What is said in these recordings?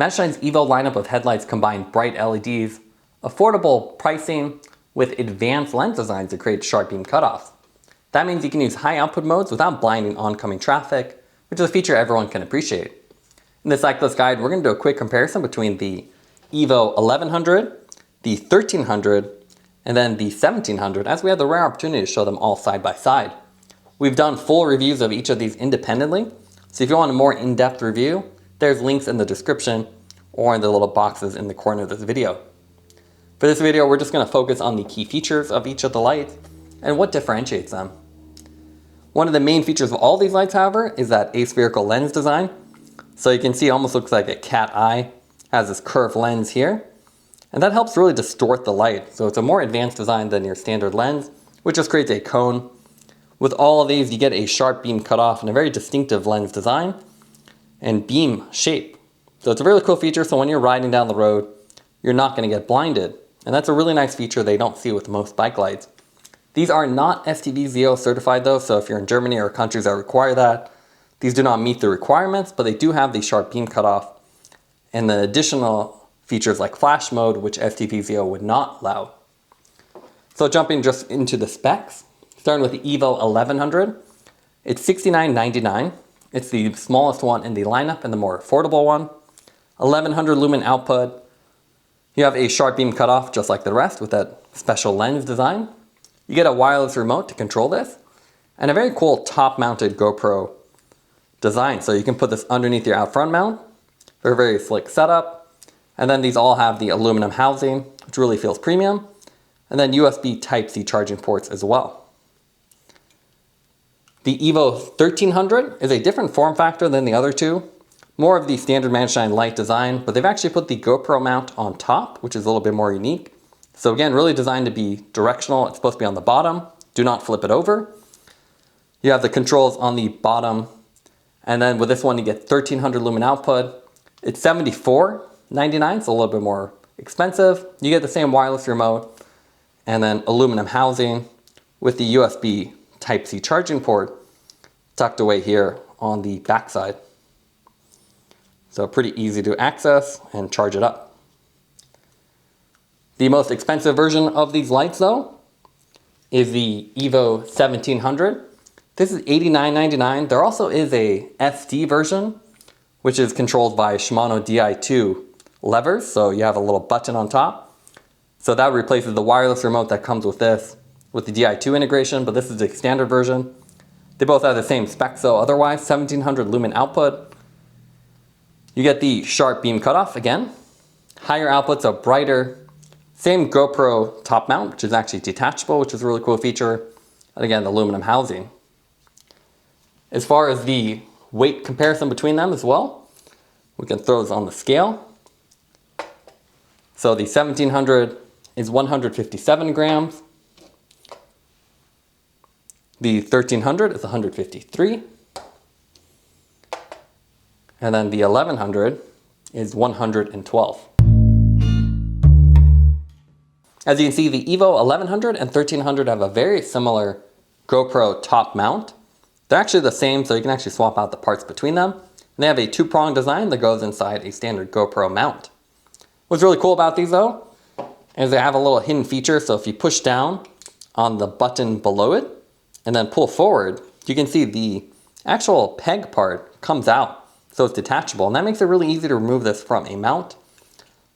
Magishine's EVO lineup of headlights combine bright LEDs, affordable pricing, with advanced lens designs to create sharp beam cutoffs. That means you can use high output modes without blinding oncoming traffic, which is a feature everyone can appreciate. In this Cyclist guide, we're going to do a quick comparison between the EVO 1100, the 1300, and then the 1700, as we have the rare opportunity to show them all side by side. We've done full reviews of each of these independently, so if you want a more in-depth review, there's links in the description or in the little boxes in the corner of this video. For this video, we're just going to focus on the key features of each of the lights and what differentiates them. One of the main features of all these lights, however, is that aspherical lens design. So you can see it almost looks like a cat eye, has this curved lens here, and that helps really distort the light. So it's a more advanced design than your standard lens, which just creates a cone. With all of these, you get a sharp beam cutoff and a very distinctive lens design and beam shape. So it's a really cool feature, so when you're riding down the road, you're not going to get blinded. And that's a really nice feature they don't see with most bike lights. These are not StVZO certified though, so if you're in Germany or countries that require that, these do not meet the requirements, but they do have the sharp beam cutoff and the additional features like flash mode, which StVZO would not allow. So jumping just into the specs, starting with the EVO 1100, it's $69.99. It's the smallest one in the lineup and the more affordable one. 1100 lumen output. You have a sharp beam cutoff just like the rest with that special lens design. You get a wireless remote to control this and a very cool top mounted GoPro design. So you can put this underneath your out front mount. They're a very slick setup. And then these all have the aluminum housing, which really feels premium. And then USB Type-C charging ports as well. The EVO 1300 is a different form factor than the other two. More of the standard Magicshine light design, but they've actually put the GoPro mount on top, which is a little bit more unique. So again, really designed to be directional. It's supposed to be on the bottom. Do not flip it over. You have the controls on the bottom. And then with this one, you get 1300 lumen output. It's $74.99, so a little bit more expensive. You get the same wireless remote and then aluminum housing with the USB Type-C charging port tucked away here on the backside. So pretty easy to access and charge it up. The most expensive version of these lights though is the EVO 1700. This is $89.99. There also is a SD version, which is controlled by Shimano Di2 levers. So you have a little button on top. So that replaces the wireless remote that comes with this with the Di2 integration, but this is the standard version. They both have the same specs though. Otherwise, 1700 lumen output. You get the sharp beam cutoff again. Higher outputs are brighter. Same GoPro top mount, which is actually detachable, which is a really cool feature. And again, the aluminum housing. As far as the weight comparison between them as well, we can throw this on the scale. So the 1700 is 157 grams. The 1300 is 153. And then the 1100 is 112. As you can see, the EVO 1100 and 1300 have a very similar GoPro top mount. They're actually the same, so you can actually swap out the parts between them. And they have a two-prong design that goes inside a standard GoPro mount. What's really cool about these though, is they have a little hidden feature. So if you push down on the button below it and then pull forward, you can see the actual peg part comes out. So it's detachable, and that makes it really easy to remove this from a mount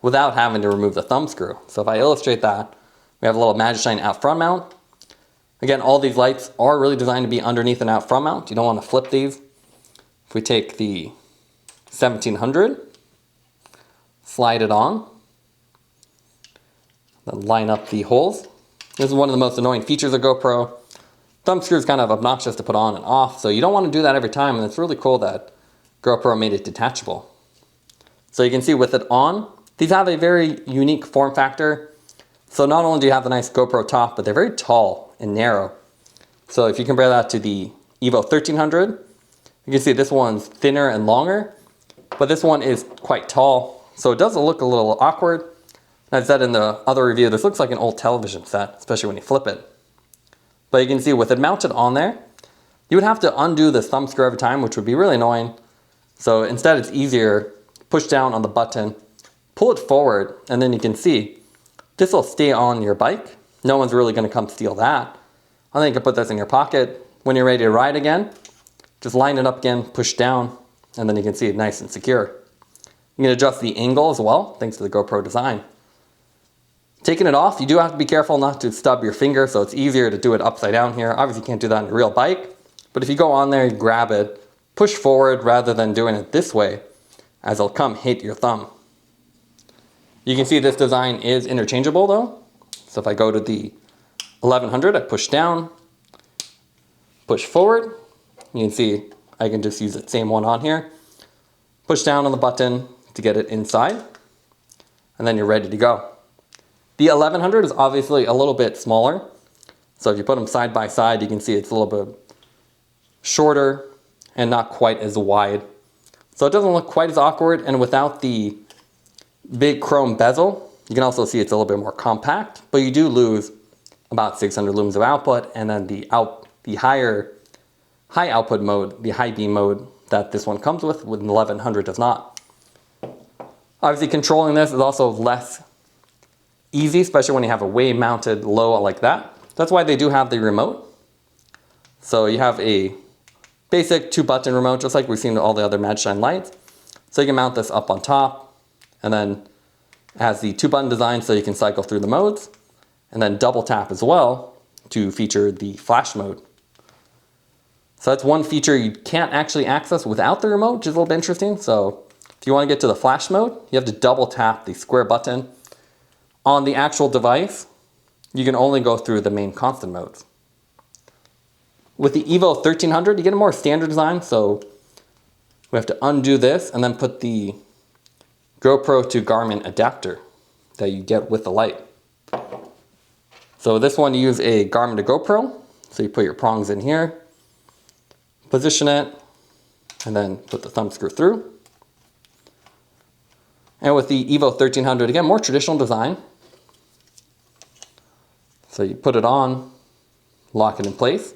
without having to remove the thumb screw. So if I illustrate that, we have a little Magicshine out front mount. Again, all these lights are really designed to be underneath an out front mount. You don't want to flip these. If we take the 1700, slide it on, then line up the holes. This is one of the most annoying features of GoPro. Thumb screw is kind of obnoxious to put on and off, so you don't want to do that every time, and it's really cool that GoPro made it detachable. So you can see with it on, these have a very unique form factor. So not only do you have the nice GoPro top, but they're very tall and narrow. So if you compare that to the EVO 1300, you can see this one's thinner and longer, but this one is quite tall. So it does look a little awkward. As I said in the other review, this looks like an old television set, especially when you flip it. But you can see with it mounted on there, you would have to undo this thumb screw every time, which would be really annoying. So instead it's easier push down on the button, pull it forward, and then you can see this will stay on your bike. No one's really going to come steal that. And then you can put this in your pocket. When you're ready to ride again, just line it up again, push down, and then you can see it nice and secure. You can adjust the angle as well, thanks to the GoPro design. Taking it off, you do have to be careful not to stub your finger, so it's easier to do it upside down here. Obviously you can't do that on a real bike, but if you go on there, you grab it, push forward rather than doing it this way, as it'll come hit your thumb. You can see this design is interchangeable though. So if I go to the 1100, I push down, push forward. You can see I can just use the same one on here. Push down on the button to get it inside, and then you're ready to go. The 1100 is obviously a little bit smaller. So if you put them side by side, you can see it's a little bit shorter and not quite as wide. So it doesn't look quite as awkward, and without the big chrome bezel, you can also see it's a little bit more compact, but you do lose about 600 lumens of output, and then the high output mode, the high beam mode that this one comes with an 1100 does not. Obviously controlling this is also less easy, especially when you have a way mounted low like that. That's why they do have the remote. So you have a basic 2-button remote, just like we've seen with all the other Magicshine lights. So you can mount this up on top, and then it has the 2-button design so you can cycle through the modes, and then double tap as well to feature the flash mode. So that's one feature you can't actually access without the remote, which is a little bit interesting. So if you want to get to the flash mode, you have to double tap the square button. On the actual device, you can only go through the main constant modes. With the EVO 1300, you get a more standard design, so we have to undo this and then put the GoPro to Garmin adapter that you get with the light. So this one, you use a Garmin to GoPro, so you put your prongs in here, position it, and then put the thumb screw through. And with the EVO 1300, again, more traditional design. So you put it on, lock it in place.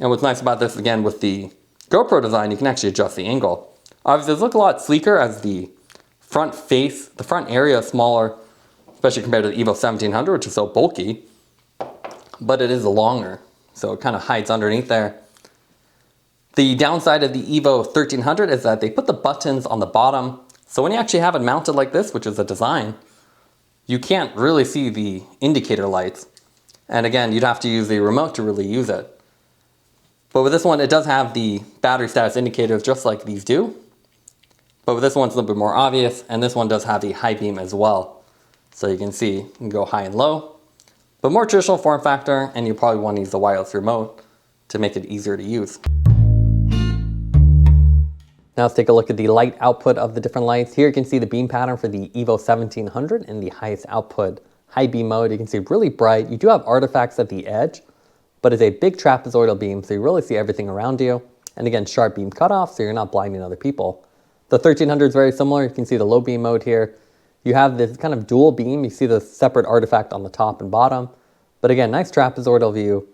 And what's nice about this, again, with the GoPro design, you can actually adjust the angle. Obviously, it looks a lot sleeker as the front area is smaller, especially compared to the EVO 1700, which is so bulky, but it is longer, so it kind of hides underneath there. The downside of the EVO 1300 is that they put the buttons on the bottom, so when you actually have it mounted like this, which is a design, you can't really see the indicator lights. And again, you'd have to use the remote to really use it. But with this one, it does have the battery status indicators just like these do. But with this one, it's a little bit more obvious, and this one does have the high beam as well. So you can see, you can go high and low. But more traditional form factor, and you probably want to use the wireless remote to make it easier to use. Now let's take a look at the light output of the different lights. Here you can see the beam pattern for the EVO 1700 in the highest output high beam mode. You can see really bright. You do have artifacts at the edge, but it's a big trapezoidal beam, so you really see everything around you. And again, sharp beam cutoff, so you're not blinding other people. The 1300 is very similar. You can see the low beam mode here. You have this kind of dual beam. You see the separate artifact on the top and bottom. But again, nice trapezoidal view.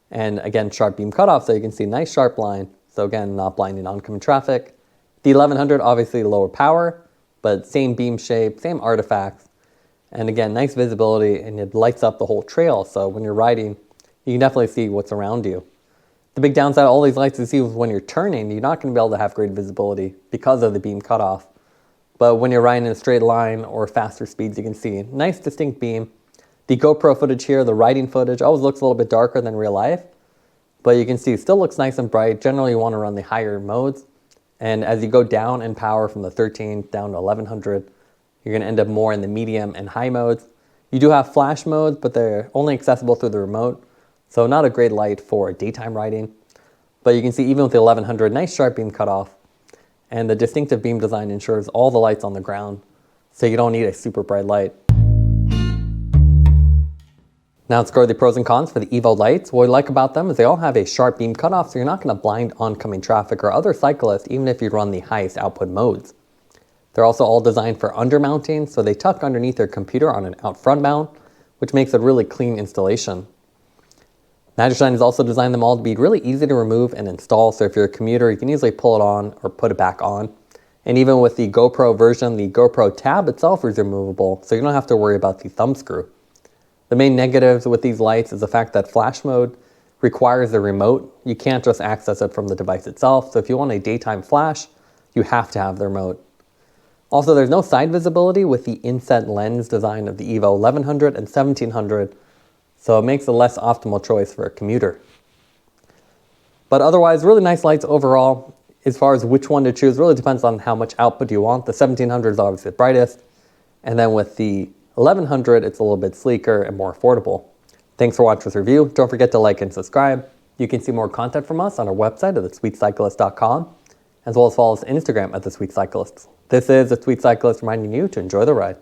And again, sharp beam cutoff, so you can see nice sharp line. So again, not blinding oncoming traffic. The 1100, obviously lower power, but same beam shape, same artifacts. And again, nice visibility, and it lights up the whole trail. So when you're riding, you can definitely see what's around you. The big downside of all these lights is when you're turning, you're not going to be able to have great visibility because of the beam cutoff. But when you're riding in a straight line or faster speeds, you can see nice distinct beam. The GoPro footage here, the riding footage, always looks a little bit darker than real life. But you can see it still looks nice and bright. Generally, you want to run the higher modes. And as you go down in power from the 13 down to 1100, you're going to end up more in the medium and high modes. You do have flash modes, but they're only accessible through the remote. So not a great light for daytime riding. But you can see even with the 1100, nice sharp beam cutoff. And the distinctive beam design ensures all the lights on the ground, so you don't need a super bright light. Now let's go to the pros and cons for the EVO lights. What we like about them is they all have a sharp beam cutoff, so you're not going to blind oncoming traffic or other cyclists, even if you run the highest output modes. They're also all designed for undermounting, so they tuck underneath your computer on an out front mount, which makes a really clean installation. Magicshine has also designed them all to be really easy to remove and install, so if you're a commuter, you can easily pull it on or put it back on. And even with the GoPro version, the GoPro tab itself is removable, so you don't have to worry about the thumb screw. The main negatives with these lights is the fact that flash mode requires a remote. You can't just access it from the device itself, so if you want a daytime flash, you have to have the remote. Also, there's no side visibility with the inset lens design of the EVO 1100 and 1700, so it makes a less optimal choice for a commuter. But otherwise, really nice lights overall. As far as which one to choose, really depends on how much output you want. The 1700 is obviously the brightest, and then with the 1100, it's a little bit sleeker and more affordable. Thanks for watching this review. Don't forget to like and subscribe. You can see more content from us on our website at thesweetcyclist.com, as well as follow us on Instagram at thesweetcyclists. This is The Sweet Cyclist reminding you to enjoy the ride.